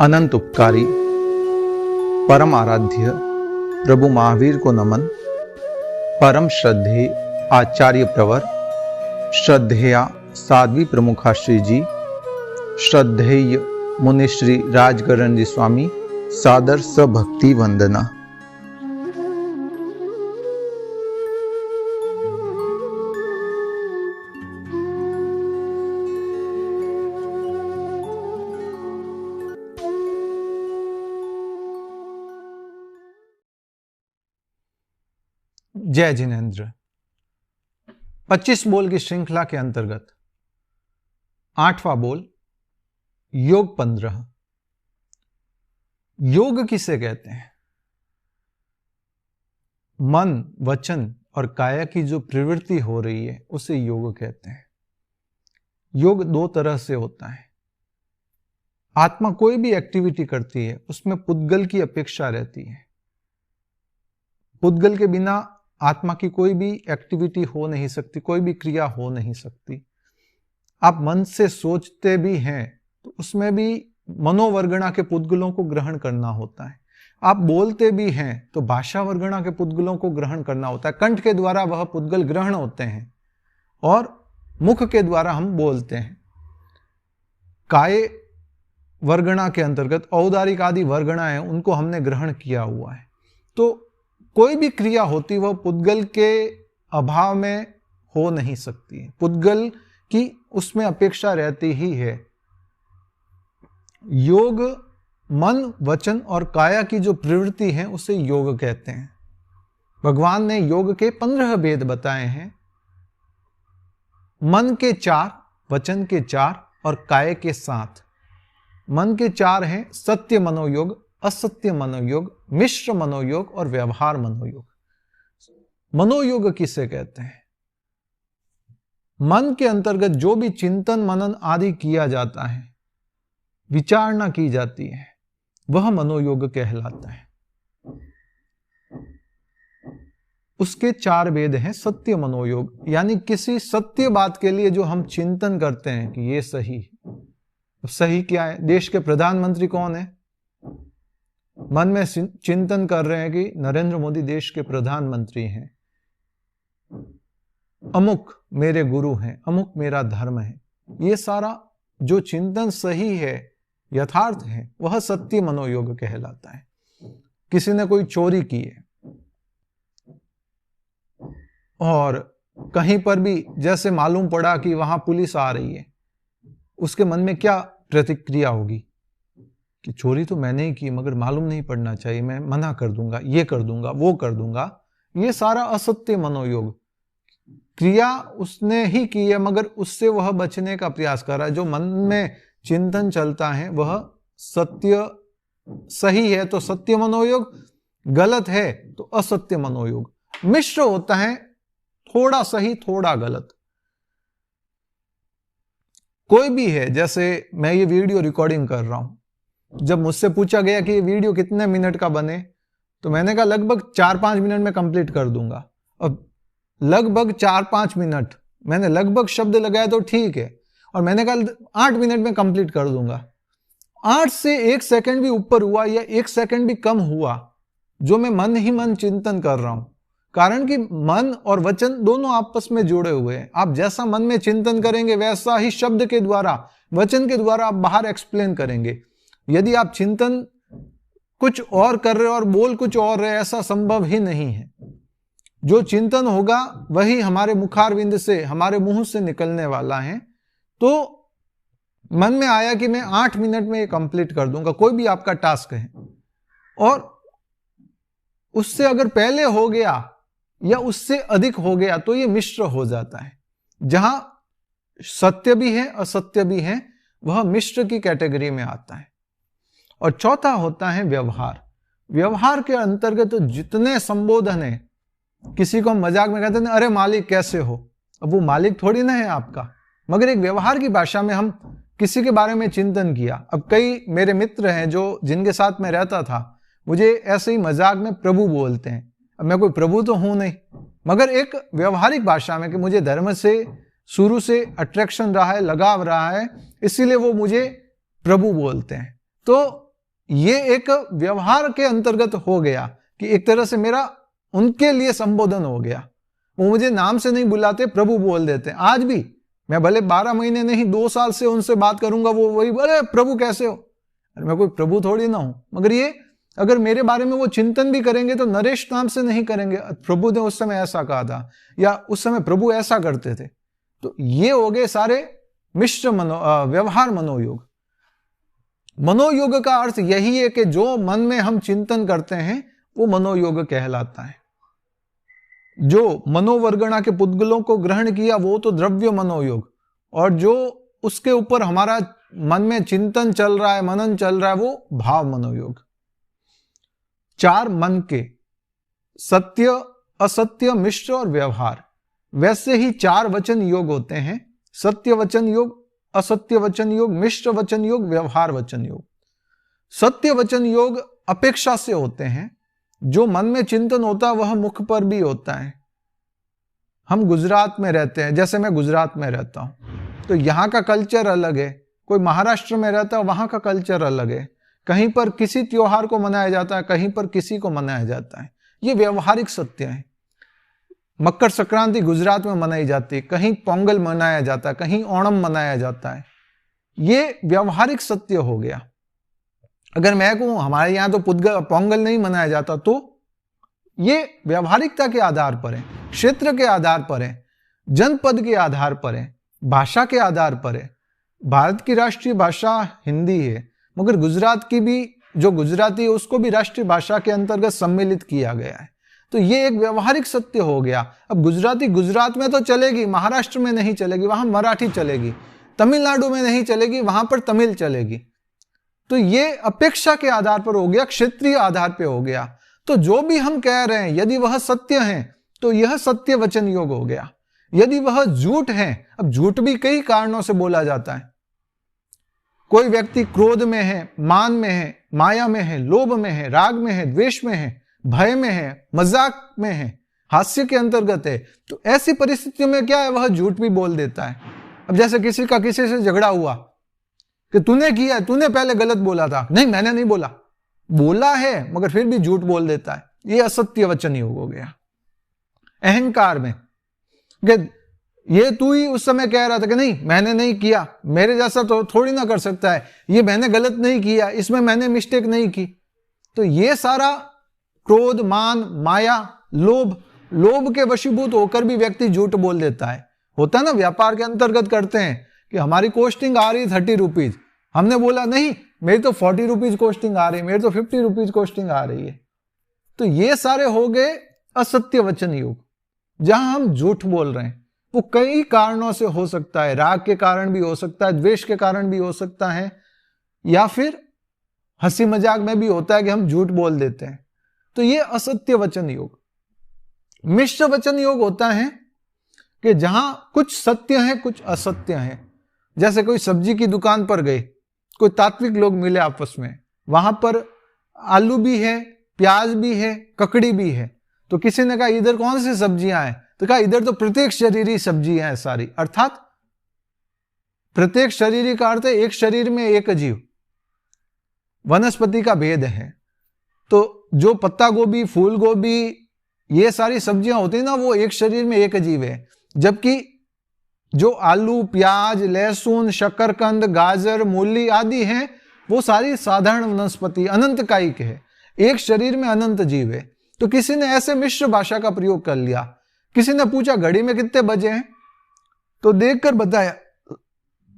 अनंत उपकारी परम आराध्य प्रभु महावीर को नमन। परम श्रद्धेय आचार्य प्रवर, श्रद्धेया साध्वी प्रमुखाश्री जी, श्रद्धेय मुनिश्री राजगरण जी स्वामी, सादर सभक्ति वंदना। जय जिनेन्द्र। 25 बोल की श्रृंखला के अंतर्गत 8वां बोल योग 15। योग किसे कहते हैं? मन, वचन और काया की जो प्रवृत्ति हो रही है उसे योग कहते हैं। योग दो तरह से होता है। आत्मा कोई भी एक्टिविटी करती है उसमें पुद्गल की अपेक्षा रहती है। पुद्गल के बिना आत्मा की कोई भी एक्टिविटी हो नहीं सकती, कोई भी क्रिया हो नहीं सकती। आप मन से सोचते भी हैं तो उसमें भी मनोवर्गणा के पुद्गलों को ग्रहण करना होता है। आप बोलते भी हैं तो भाषा वर्गणा के पुद्गलों को ग्रहण करना होता है। कंठ के द्वारा वह पुद्गल ग्रहण होते हैं और मुख के द्वारा हम बोलते हैं। काय वर्गणा के अंतर्गत औदारिक आदि वर्गणा है, उनको हमने ग्रहण किया हुआ है। तो कोई भी क्रिया होती वह पुद्गल के अभाव में हो नहीं सकती है। पुद्गल की उसमें अपेक्षा रहती ही है। योग मन, वचन और काया की जो प्रवृत्ति है उसे योग कहते हैं। भगवान ने योग के 15 भेद बताए हैं। मन के 4, वचन के 4 और काय के 7। मन के 4 हैं सत्य मनोयोग, असत्य मनोयोग, मिश्र मनोयोग और व्यवहार मनोयोग। मनोयोग किसे कहते हैं? मन के अंतर्गत जो भी चिंतन मनन आदि किया जाता है, विचारणा की जाती है, वह मनोयोग कहलाता है। उसके 4 भेद हैं। सत्य मनोयोग यानी किसी सत्य बात के लिए जो हम चिंतन करते हैं कि ये सही। सही क्या है? देश के प्रधानमंत्री कौन है? मन में चिंतन कर रहे हैं कि नरेंद्र मोदी देश के प्रधानमंत्री हैं। अमुक मेरे गुरु हैं, अमुक मेरा धर्म है। ये सारा जो चिंतन सही है, यथार्थ है, वह सत्य मनोयोग कहलाता है। किसी ने कोई चोरी की है और कहीं पर भी जैसे मालूम पड़ा कि वहां पुलिस आ रही है, उसके मन में क्या प्रतिक्रिया होगी कि चोरी तो मैंने ही की, मगर मालूम नहीं पड़ना चाहिए, मैं मना कर दूंगा, ये कर दूंगा, वो कर दूंगा। ये सारा असत्य मनोयोग। क्रिया उसने ही की है मगर उससे वह बचने का प्रयास कर रहा है। जो मन में चिंतन चलता है वह सत्य सही है तो सत्य मनोयोग, गलत है तो असत्य मनोयोग। मिश्र होता है, थोड़ा सही थोड़ा गलत। कोई भी है, जैसे मैं ये वीडियो रिकॉर्डिंग कर रहा हूं, जब मुझसे पूछा गया कि ये वीडियो कितने मिनट का बने तो मैंने कहा लगभग 4-5 मिनट में कंप्लीट कर दूंगा। अब लगभग 4-5 मिनट मैंने लगभग शब्द लगाया तो ठीक है, और मैंने कहा 8 मिनट में कंप्लीट कर दूंगा। 8 से 1 सेकंड भी ऊपर हुआ या 1 सेकंड भी कम हुआ जो मैं मन ही मन चिंतन कर रहा हूं, कारण कि मन और वचन दोनों आपस में जुड़े हुए हैं। आप जैसा मन में चिंतन करेंगे वैसा ही शब्द के द्वारा, वचन के द्वारा आप बाहर एक्सप्लेन करेंगे। यदि आप चिंतन कुछ और कर रहे हो और बोल कुछ और रहे, ऐसा संभव ही नहीं है। जो चिंतन होगा वही हमारे मुखारविंद से, हमारे मुंह से निकलने वाला है। तो मन में आया कि मैं 8 मिनट में ये कंप्लीट कर दूंगा, कोई भी आपका टास्क है, और उससे अगर पहले हो गया या उससे अधिक हो गया तो ये मिश्र हो जाता है। जहां सत्य भी है असत्य भी है वह मिश्र की कैटेगरी में आता है। और चौथा होता है व्यवहार। व्यवहार के अंतर्गत जितने संबोधन है, किसी को हम मजाक में कहते हैं अरे मालिक कैसे हो। अब वो मालिक थोड़ी ना है आपका, मगर एक व्यवहार की भाषा में हम किसी के बारे में चिंतन किया। अब कई मेरे मित्र हैं जो जिनके साथ मैं रहता था, मुझे ऐसे ही मजाक में प्रभु बोलते हैं। अब मैं कोई प्रभु तो हूं नहीं, मगर एक व्यवहारिक भाषा में कि मुझे धर्म से शुरू से अट्रैक्शन रहा है, लगाव रहा है, इसीलिए वो मुझे प्रभु बोलते हैं। तो ये एक व्यवहार के अंतर्गत हो गया कि एक तरह से मेरा उनके लिए संबोधन हो गया। वो मुझे नाम से नहीं बुलाते, प्रभु बोल देते। आज भी मैं भले 12 महीने नहीं 2 साल से उनसे बात करूंगा, वो वही बोले प्रभु कैसे हो। अरे मैं कोई प्रभु थोड़ी ना हूं, मगर ये अगर मेरे बारे में वो चिंतन भी करेंगे तो नरेश नाम से नहीं करेंगे, प्रभु ने उस समय ऐसा कहा था या उस समय प्रभु ऐसा करते थे। तो ये हो गए सारे मिश्र व्यवहार मनोयोग। मनोयोग का अर्थ यही है कि जो मन में हम चिंतन करते हैं वो मनोयोग कहलाता है। जो मनोवर्गणा के पुद्गलों को ग्रहण किया वो तो द्रव्य मनोयोग, और जो उसके ऊपर हमारा मन में चिंतन चल रहा है, मनन चल रहा है, वो भाव मनोयोग। 4 मन के सत्य, असत्य, मिश्र और व्यवहार। वैसे ही 4 वचन योग होते हैं, सत्य वचन योग, असत्य वचन योग, मिश्र वचन योग, व्यवहार वचन योग। सत्य वचन योग अपेक्षा से होते हैं, जो मन में चिंतन होता है वह मुख पर भी होता है। हम गुजरात में रहते हैं, जैसे मैं गुजरात में रहता हूं तो यहां का कल्चर अलग है, कोई महाराष्ट्र में रहता है वहां का कल्चर अलग है। कहीं पर किसी त्योहार को मनाया जाता है, कहीं पर किसी को मनाया जाता है। ये व्यवहारिक सत्य है। मकर संक्रांति गुजरात में मनाई जाती है, कहीं पोंगल मनाया जाता है, कहीं ओणम मनाया जाता है। ये व्यवहारिक सत्य हो गया। अगर मैं कहूं हमारे यहां तो पोंगल नहीं मनाया जाता, तो ये व्यवहारिकता के आधार पर है, क्षेत्र के आधार पर है, जनपद के आधार पर है, भाषा के आधार पर है। भारत की राष्ट्रीय भाषा हिंदी है, मगर गुजरात की भी जो गुजराती है उसको भी राष्ट्रीय भाषा के अंतर्गत सम्मिलित किया गया है। तो ये एक व्यवहारिक सत्य हो गया। अब गुजराती गुजरात में तो चलेगी, महाराष्ट्र में नहीं चलेगी, वहां मराठी चलेगी, तमिलनाडु में नहीं चलेगी, वहां पर तमिल चलेगी। तो ये अपेक्षा के आधार पर हो गया, क्षेत्रीय आधार पर हो गया। तो जो भी हम कह रहे हैं यदि वह सत्य है तो यह सत्य वचन योग हो गया। यदि वह झूठ है, अब झूठ भी कई कारणों से बोला जाता है। कोई व्यक्ति क्रोध में है, मान में है, माया में है, लोभ में है, राग में है, द्वेष में है, भय में है, मजाक में है, हास्य के अंतर्गत है, तो ऐसी परिस्थितियों में क्या है, वह झूठ भी बोल देता है। अब जैसे किसी का किसी से झगड़ा हुआ कि तूने किया, तूने पहले गलत बोला था, नहीं मैंने नहीं बोला, बोला है मगर फिर भी झूठ बोल देता है। ये असत्य वचन योग हो गया। अहंकार में ये तू ही उस समय कह रहा था कि नहीं मैंने नहीं किया, मेरे जैसा तो थोड़ी ना कर सकता है, ये मैंने गलत नहीं किया, इसमें मैंने मिस्टेक नहीं की। तो ये सारा क्रोध, मान, माया, लोभ के वशीभूत होकर भी व्यक्ति झूठ बोल देता है। होता है ना, व्यापार के अंतर्गत करते हैं कि हमारी कॉस्टिंग आ रही 30 रुपीज, हमने बोला नहीं मेरी तो 40 रुपीज कॉस्टिंग आ रही है, मेरी तो 50 रुपीज कॉस्टिंग आ रही है। तो ये सारे हो गए असत्य वचन योग, जहां हम झूठ बोल रहे हैं। वो कई कारणों से हो सकता है, राग के कारण भी हो सकता है, द्वेष के कारण भी हो सकता है, या फिर हंसी मजाक में भी होता है कि हम झूठ बोल देते हैं। तो ये असत्य वचन योग। मिश्र वचन योग होता है कि जहां कुछ सत्य है कुछ असत्य है। जैसे कोई सब्जी की दुकान पर गए, कोई तात्विक लोग मिले आपस में, वहां पर आलू भी है, प्याज भी है, ककड़ी भी है। तो किसी ने कहा इधर कौन सी सब्जियां हैं, तो कहा इधर तो प्रत्येक शरीरी सब्जियां हैं सारी। अर्थात प्रत्येक शरीरी का अर्थ है एक शरीर में एक जीव, वनस्पति का भेद है। तो जो पत्ता गोभी, फूल गोभी, ये सारी सब्जियां होती है ना, वो एक शरीर में एक जीव है। जबकि जो आलू, प्याज, लहसुन, शकरकंद, गाजर, मूली आदि हैं, वो सारी साधारण वनस्पति अनंत कायिक है, एक शरीर में अनंत जीव है। तो किसी ने ऐसे मिश्र भाषा का प्रयोग कर लिया। किसी ने पूछा घड़ी में कितने बजे हैं, तो देखकर बताया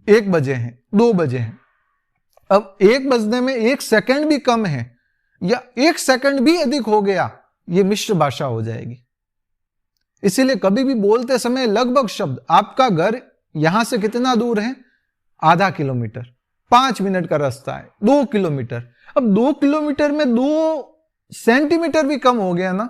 1 बजे हैं, 2 बजे हैं। अब 1 बजने में 1 सेकंड भी कम है या 1 सेकंड भी अधिक हो गया, ये मिश्र भाषा हो जाएगी। इसीलिए कभी भी बोलते समय लगभग शब्द, आपका घर यहां से कितना दूर है, आधा किलोमीटर, 5 मिनट का रास्ता है, 2 किलोमीटर। अब 2 किलोमीटर में 2 सेंटीमीटर भी कम हो गया ना,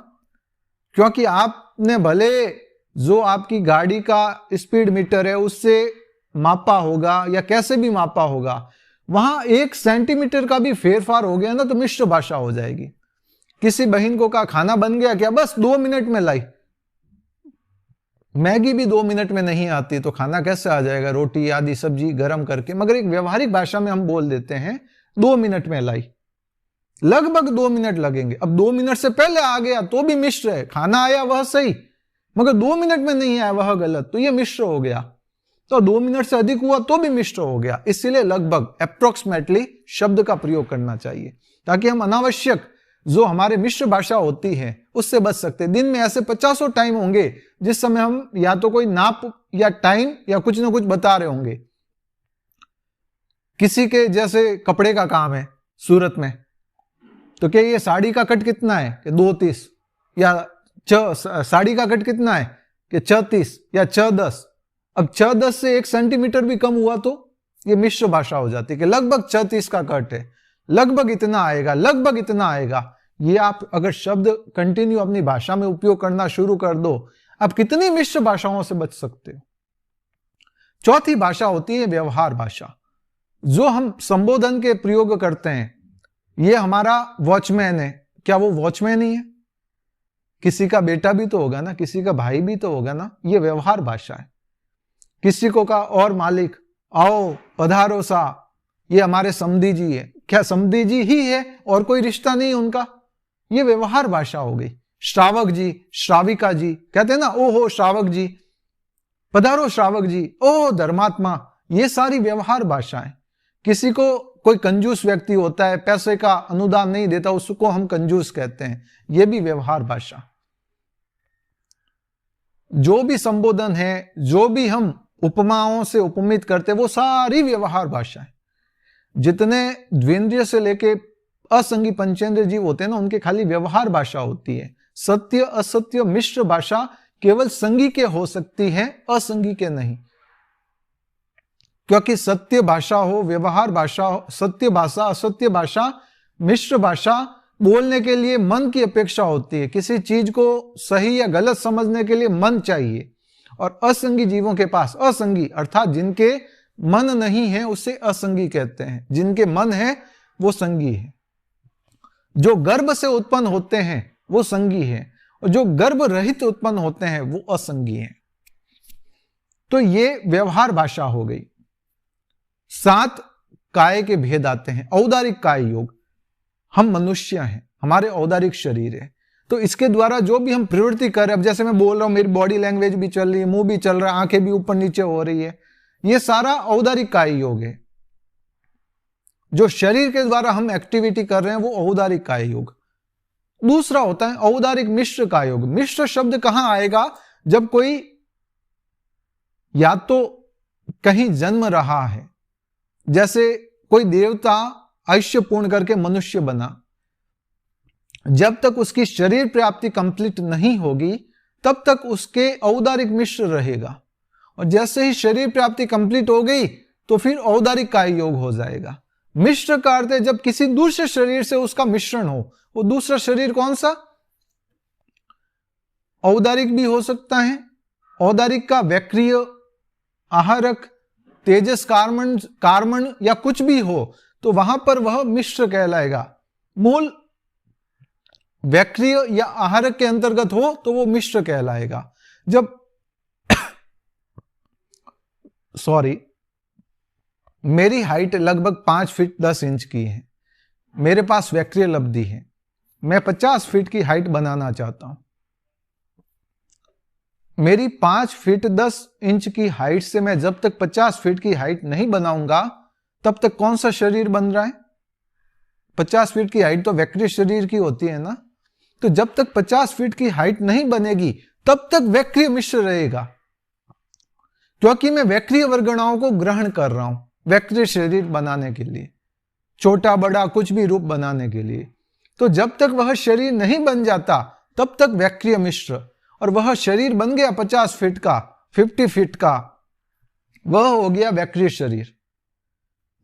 क्योंकि आपने भले जो आपकी गाड़ी का स्पीड मीटर है उससे मापा होगा या कैसे भी मापा होगा, वहां 1 सेंटीमीटर का भी फेरफार हो गया ना, तो मिश्र भाषा हो जाएगी। किसी बहन को कहा खाना बन गया क्या, बस 2 मिनट में लाई। मैगी भी 2 मिनट में नहीं आती, तो खाना कैसे आ जाएगा, रोटी आदि सब्जी गर्म करके। मगर एक व्यवहारिक भाषा में हम बोल देते हैं 2 मिनट में लाई। लगभग 2 मिनट लगेंगे। अब 2 मिनट से पहले आ गया तो भी मिश्र है, खाना आया वह सही, मगर 2 मिनट में नहीं आया वह गलत, तो यह मिश्र हो गया। तो 2 मिनट से अधिक हुआ तो भी मिश्र हो गया। इसीलिए लगभग अप्रोक्सीमेटली शब्द का प्रयोग करना चाहिए, ताकि हम अनावश्यक जो हमारे मिश्र भाषा होती है उससे बच सकते। दिन में ऐसे 50 टाइम होंगे जिस समय हम या तो कोई नाप या टाइम या कुछ ना कुछ बता रहे होंगे। किसी के जैसे कपड़े का काम है सूरत में, तो क्या ये साड़ी का कट कितना है कि 2.30, या साड़ी का कट कितना है कि 6.30 या 6.10। अब 6.10 से 1 सेंटीमीटर भी कम हुआ तो ये मिश्र भाषा हो जाती है कि लगभग 6.30 का कट है, लगभग इतना आएगा, लगभग इतना आएगा। ये आप अगर शब्द कंटिन्यू अपनी भाषा में उपयोग करना शुरू कर दो, आप कितनी मिश्र भाषाओं से बच सकते हो। चौथी भाषा होती है व्यवहार भाषा, जो हम संबोधन के प्रयोग करते हैं। ये हमारा वॉचमैन है, क्या वो वॉचमैन ही है? किसी का बेटा भी तो होगा ना, किसी का भाई भी तो होगा ना। ये व्यवहार भाषा है। किसी को का और मालिक, आओ पधारो सा, ये हमारे समधी जी है, क्या समधी जी ही है और कोई रिश्ता नहीं उनका? ये व्यवहार भाषा हो गई। श्रावक जी, श्राविका जी, कहते हैं ना, ओहो श्रावक जी, पधारो श्रावक जी, ओहो धर्मात्मा, ये सारी व्यवहार भाषाएं। किसी को कोई कंजूस व्यक्ति होता है, पैसे का अनुदान नहीं देता, उसको हम कंजूस कहते हैं, ये भी व्यवहार भाषा। जो भी संबोधन है, जो भी हम उपमाओं से उपमित करते हैं, वो सारी व्यवहार भाषा है। जितने द्विंद्रिय से लेके असंगी पंचेंद्रिय जीव होते हैं ना, उनके खाली व्यवहार भाषा होती है। सत्य असत्य मिश्र भाषा केवल संगी के हो सकती है, असंगी के नहीं। क्योंकि सत्य भाषा हो, व्यवहार भाषा हो, सत्य भाषा, असत्य भाषा, मिश्र भाषा बोलने के लिए मन की अपेक्षा होती है। किसी चीज को सही या गलत समझने के लिए मन चाहिए, और असंगी जीवों के पास, असंगी अर्थात जिनके मन नहीं है उसे असंगी कहते हैं, जिनके मन है वो संगी है। जो गर्भ से उत्पन्न होते हैं वो संगी है, और जो गर्भ रहित उत्पन्न होते हैं वो असंगी है। तो ये व्यवहार भाषा हो गई। 7 काय के भेद आते हैं। औदारिक काय योग, हम मनुष्य हैं, हमारे औदारिक शरीर है, तो इसके द्वारा जो भी हम प्रवृत्ति कर रहे हैं, अब जैसे मैं बोल रहा हूं, मेरी बॉडी लैंग्वेज भी चल रही है, मुंह भी चल रहा है, आंखें भी ऊपर नीचे हो रही है, ये सारा औदारिक काय योग है। जो शरीर के द्वारा हम एक्टिविटी कर रहे हैं वो औदारिक काय योग। दूसरा होता है औदारिक मिश्र काय योग। मिश्र शब्द कहां आएगा? जब कोई या तो कहीं जन्म रहा है, जैसे कोई देवता आयुष्य पूर्ण करके मनुष्य बना, जब तक उसकी शरीर प्राप्ति कंप्लीट नहीं होगी तब तक उसके औदारिक मिश्र रहेगा, और जैसे ही शरीर प्राप्ति कंप्लीट हो गई तो फिर औदारिक काय योग हो जाएगा। मिश्र का अर्थ है जब किसी दूसरे शरीर से उसका मिश्रण हो। वो दूसरा शरीर कौन सा? औदारिक भी हो सकता है, औदारिक का वैक्रिय, आहारक, तेजस कार्मण या कुछ भी हो, तो वहां पर वह मिश्र कहलाएगा। मूल वैक्रिय या आहारक के अंतर्गत हो तो वो मिश्र कहलाएगा। जब मेरी हाइट लगभग 5 फीट 10 इंच की है, मेरे पास वैक्रिय लब्धि है, मैं 50 फीट की हाइट बनाना चाहता हूं। मेरी 5 फीट 10 इंच की हाइट से मैं जब तक 50 फीट की हाइट नहीं बनाऊंगा तब तक कौन सा शरीर बन रहा है? 50 फीट की हाइट तो वैक्रिय शरीर की होती है ना। तो जब तक 50 फीट की हाइट नहीं बनेगी तब तक वैक्रिय मिश्र रहेगा, क्योंकि मैं वैक्रिय वर्गणाओं को ग्रहण कर रहा हूं वैक्रिय शरीर बनाने के लिए, छोटा बड़ा कुछ भी रूप बनाने के लिए। तो जब तक वह शरीर नहीं बन जाता तब तक वैक्रिय मिश्र, और वह शरीर बन गया 50 फीट का, 50 फीट का, वह हो गया वैक्रिय शरीर।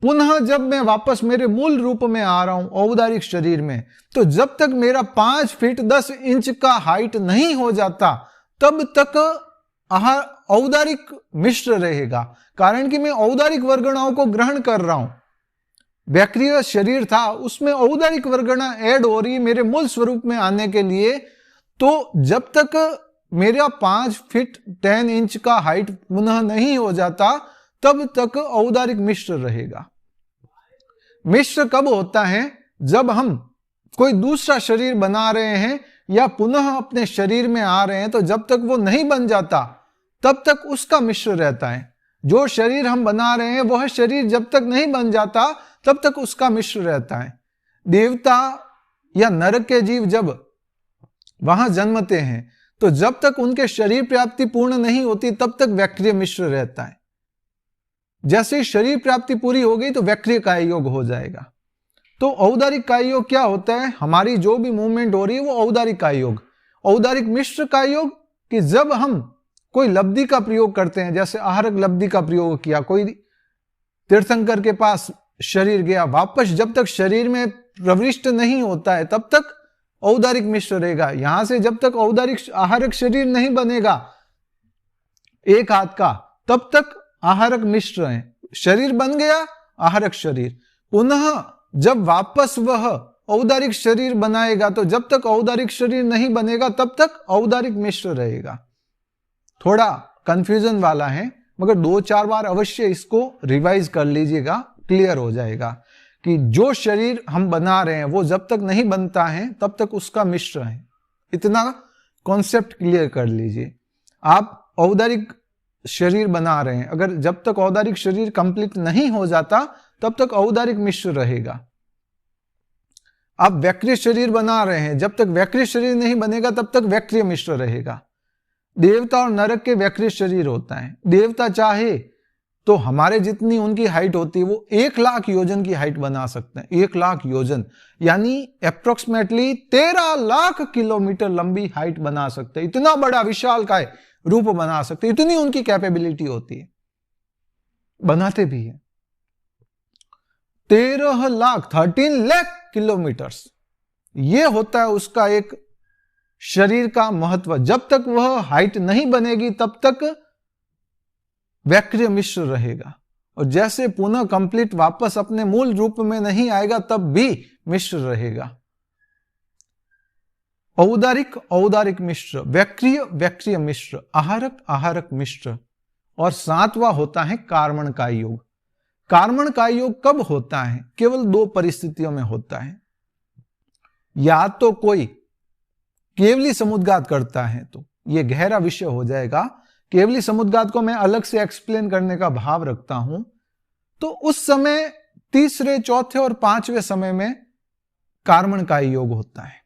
पुनः जब मैं वापस मेरे मूल रूप में आ रहा हूं औदारिक शरीर में, तो जब तक मेरा 5 फीट 10 इंच का हाइट नहीं हो जाता तब तक औदारिक मिश्र रहेगा, कारण कि मैं औदारिक वर्गणाओं को ग्रहण कर रहा हूं। वैक्रिय शरीर था, उसमें औदारिक वर्गणा ऐड हो रही है मेरे मूल स्वरूप में आने के लिए। तो जब तक मेरा 5 फीट 10 इंच का हाइट पुनः नहीं हो जाता तब तक औदारिक मिश्र रहेगा। मिश्र कब होता है? जब हम कोई दूसरा शरीर बना रहे हैं या पुनः अपने शरीर में आ रहे हैं, तो जब तक वो नहीं बन जाता तब तक उसका मिश्र रहता है। जो शरीर हम बना रहे हैं वह शरीर जब तक नहीं बन जाता तब तक उसका मिश्र रहता है। देवता या नरक के जीव जब वहां जन्मते हैं तो जब तक उनके शरीर प्राप्ति पूर्ण नहीं होती तब तक वैक्रिय मिश्र रहता है। जैसे ही शरीर प्राप्ति पूरी हो गई तो वैक्रिय काय योग हो जाएगा। तो औदारिक काय योग क्या होता है? हमारी जो भी मूवमेंट हो रही है वो औदारिक काय योग। औदारिक मिश्र काय योग कि जब हम कोई लब्धि का प्रयोग करते हैं, जैसे आहारक लब्धि का प्रयोग किया, कोई तीर्थंकर के पास शरीर गया, वापस जब तक शरीर में प्रविष्ट नहीं होता है तब तक औदारिक मिश्र रहेगा। यहां से जब तक औदारिक आहारक शरीर नहीं बनेगा एक हाथ का तब तक आहारक मिश्र है। शरीर बन गया आहारक शरीर, पुनः जब वापस वह औदारिक शरीर बनाएगा तो जब तक औदारिक शरीर नहीं बनेगा तब तक औदारिक मिश्र रहेगा। थोड़ा कंफ्यूजन वाला है, मगर 2-4 बार अवश्य इसको रिवाइज कर लीजिएगा, क्लियर हो जाएगा कि जो शरीर हम बना रहे हैं वो जब तक नहीं बनता है तब तक उसका मिश्र है। इतना कॉन्सेप्ट क्लियर कर लीजिए। आप औदारिक शरीर बना रहे हैं, अगर जब तक औदारिक शरीर कंप्लीट नहीं हो जाता तब तक औदारिक मिश्र रहेगा। आप वैक्रिय शरीर बना रहे हैं, जब तक वैक्रिय शरीर नहीं बनेगा तब तक वैक्रिय मिश्र रहेगा। देवता और नरक के वैक्रिय शरीर होता है। देवता चाहे तो हमारे जितनी उनकी हाइट होती है वो 1 लाख योजन की हाइट बना सकते हैं। 1 लाख योजन यानी अप्रोक्सीमेटली 13 लाख किलोमीटर लंबी हाइट बना सकते हैं। इतना बड़ा विशालकाय रूप बना सकते हैं, इतनी उनकी कैपेबिलिटी होती है, बनाते भी है। 13 लाख किलोमीटर्स, ये होता है उसका एक शरीर का महत्व। जब तक वह हाइट नहीं बनेगी तब तक वैक्रिय मिश्र रहेगा, और जैसे पुनः कंप्लीट वापस अपने मूल रूप में नहीं आएगा तब भी मिश्र रहेगा। औदारिक औदारिक मिश्र, वैक्रिय वैक्रिय मिश्र, आहारक आहारक मिश्र। और 7वां होता है कार्मण काय योग। कार्मण काय योग कब होता है? केवल 2 परिस्थितियों में होता है। या तो कोई केवली समुद्घात करता है, तो यह गहरा विषय हो जाएगा। केवली समुद्घात को मैं अलग से एक्सप्लेन करने का भाव रखता हूं। तो उस समय 3रे, 4थे और 5वें समय में कार्मण काय योग होता है।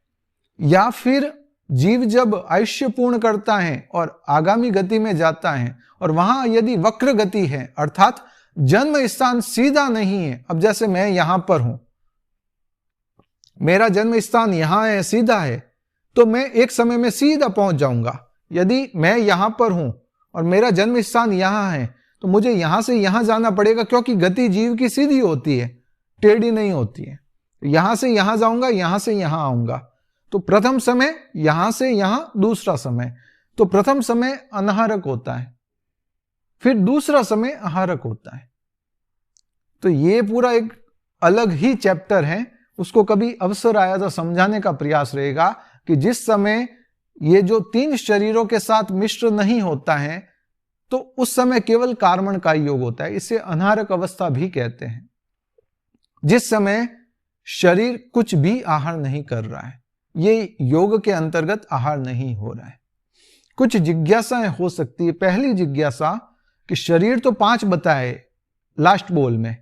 या फिर जीव जब आयुष्य पूर्ण करता है और आगामी गति में जाता है और वहां यदि वक्र गति है, अर्थात जन्म स्थान सीधा नहीं है। अब जैसे मैं यहां पर हूं, मेरा जन्म स्थान यहां है, सीधा है, तो मैं एक समय में सीधा पहुंच जाऊंगा। यदि मैं यहां पर हूं और मेरा जन्म स्थान यहां है तो मुझे यहां से यहां जाना पड़ेगा, क्योंकि गति जीव की सीधी होती है, टेढ़ी नहीं होती है। यहां से यहां जाऊंगा, यहां से यहां आऊंगा। तो प्रथम समय यहां से यहां, दूसरा समय, तो प्रथम समय अनाहारक होता है, फिर दूसरा समय आहारक होता है। तो ये पूरा एक अलग ही चैप्टर है, उसको कभी अवसर आया तो समझाने का प्रयास रहेगा कि जिस समय ये जो 3 शरीरों के साथ मिश्र नहीं होता है तो उस समय केवल कार्मण काय योग होता है। इसे अनाहारक अवस्था भी कहते हैं, जिस समय शरीर कुछ भी आहार नहीं कर रहा है। ये योग के अंतर्गत आहार नहीं हो रहा है। कुछ जिज्ञासाएं हो सकती है। पहली जिज्ञासा कि शरीर तो 5 बताए लास्ट बोल में,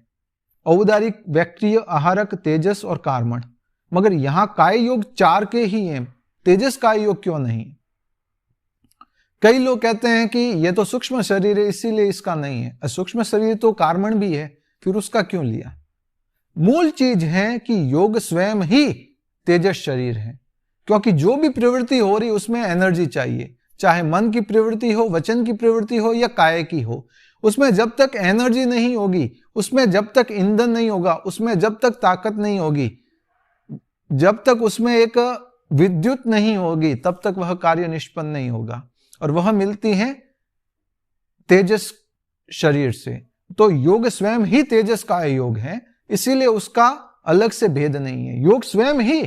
औदारिक, वैक्रिय, आहारक, तेजस और कार्मण, मगर यहां काय योग 4 के ही हैं, तेजस काय योग क्यों नहीं? कई लोग कहते हैं कि यह तो सूक्ष्म शरीर है इसीलिए इसका नहीं है। सूक्ष्म शरीर तो कार्मण भी है, फिर उसका क्यों लिया? मूल चीज है कि योग स्वयं ही तेजस शरीर है, क्योंकि जो भी प्रवृत्ति हो रही उसमें एनर्जी चाहिए, चाहे मन की प्रवृत्ति हो, वचन की प्रवृत्ति हो या काय की हो। उसमें जब तक एनर्जी नहीं होगी, उसमें जब तक ईंधन नहीं होगा, उसमें जब तक ताकत नहीं होगी, जब तक उसमें एक विद्युत नहीं होगी, तब तक वह कार्य निष्पन्न नहीं होगा। और वह मिलती है तेजस शरीर से। तो योग स्वयं ही तेजस का योग है, इसीलिए उसका अलग से भेद नहीं है। योग स्वयं ही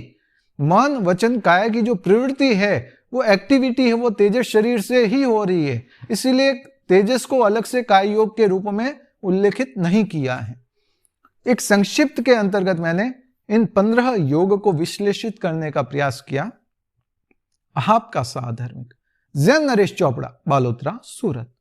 मन, वचन, काया की जो प्रवृत्ति है, वो एक्टिविटी है, वो तेजस शरीर से ही हो रही है। इसीलिए तेजस को अलग से काय योग के रूप में उल्लेखित नहीं किया है। एक संक्षिप्त के अंतर्गत मैंने इन 15 योग को विश्लेषित करने का प्रयास किया आपका साधर्मिक जैन नरेश चोपड़ा, बालोतरा, सूरत।